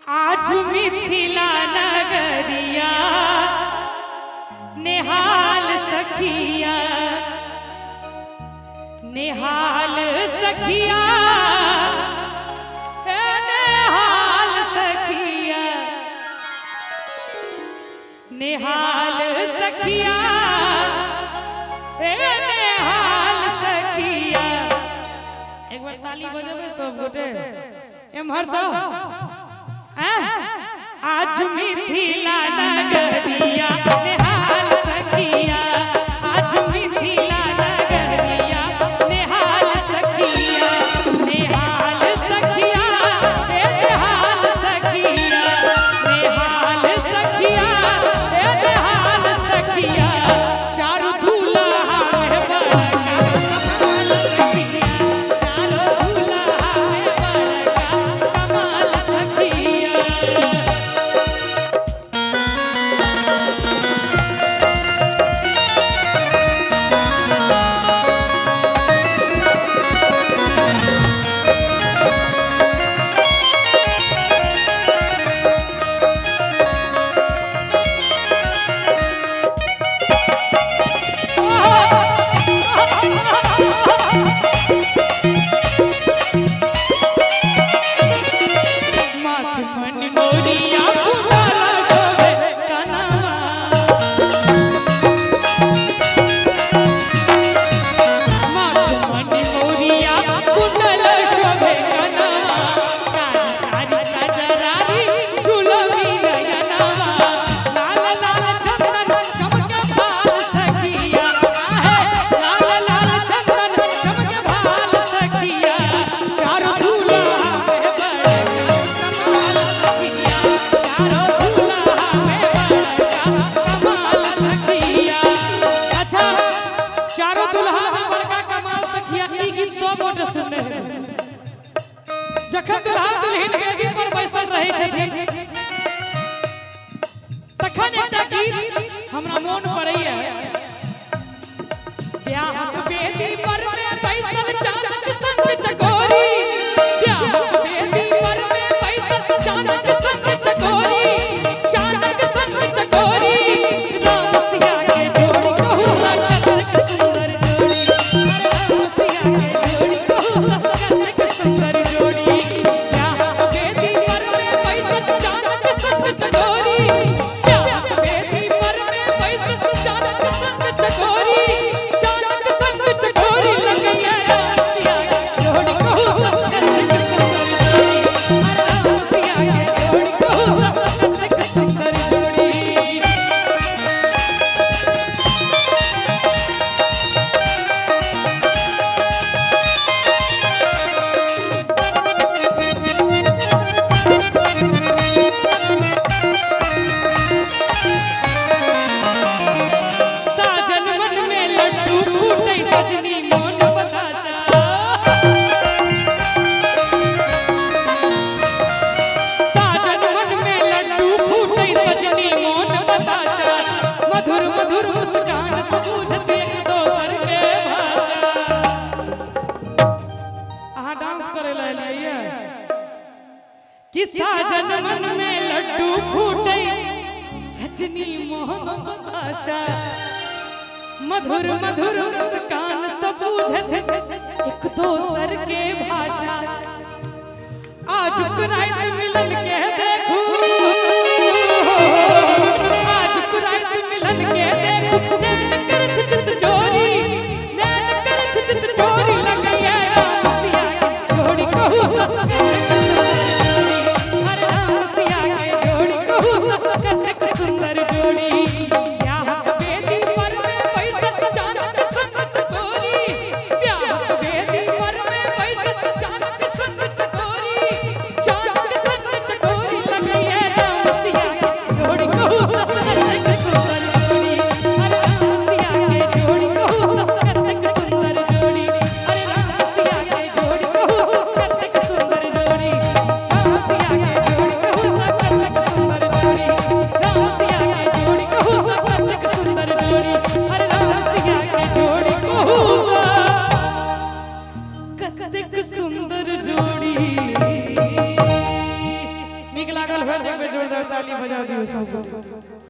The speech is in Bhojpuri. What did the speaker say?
आज मिथिला नगरिया निहाल सखिया निहाल सखिया निहाल सखिया निहाल सखिया निहाल सखिया। एक बार ताली बजाबे सब गोटे एम्हर सब। आज मिथिला नगरिया निहाल सखिया आज मिथिला नगरिया निहाल सखिया निहाल सखिया निहाल सखिया निहाल सखिया निहाल सखिया। चारों दूल्हा में बड़का कमाल सखिया चारों दूल्हा में बड़का कमाल सखिया। जखन दुल्हा दुल्हन वेदी पर बैसल रहै छथिन तखन एकटा गीत हमरा मोन पड़ैया। ब्याहक वेदी पर में बैसल चानक संग चकोरी ब्याहक वेदी पर में बैसल चानक संग चकोरी चानक संग चकोरी। राम सिया के जोड़ी कहू कतक सुंदर जोड़ी राम सिया के जोड़ी कहू कतक सुंदर जोड़ी। कि साजन मन में लड्डू फूटे सजनी मोहन बताशा मधुर मधुर मुस्कान सब बुझत एक दोसर के भाषा। आज रात मिलन के देखू आज रात मिलन के देखू नैन करत चित चोरी नैन करत चित चोरी लगैया राम सिया के जोड़ी कहू कतक सुंदर जोड़ी। ब्याहक वेदी पर में बैसल चानक संग चकोरी ब्याहक वेदी पर में बैसल चानक संग चकोरी चानक लागल हो, एक बेर जोरदार ताली बजा दियो सबको।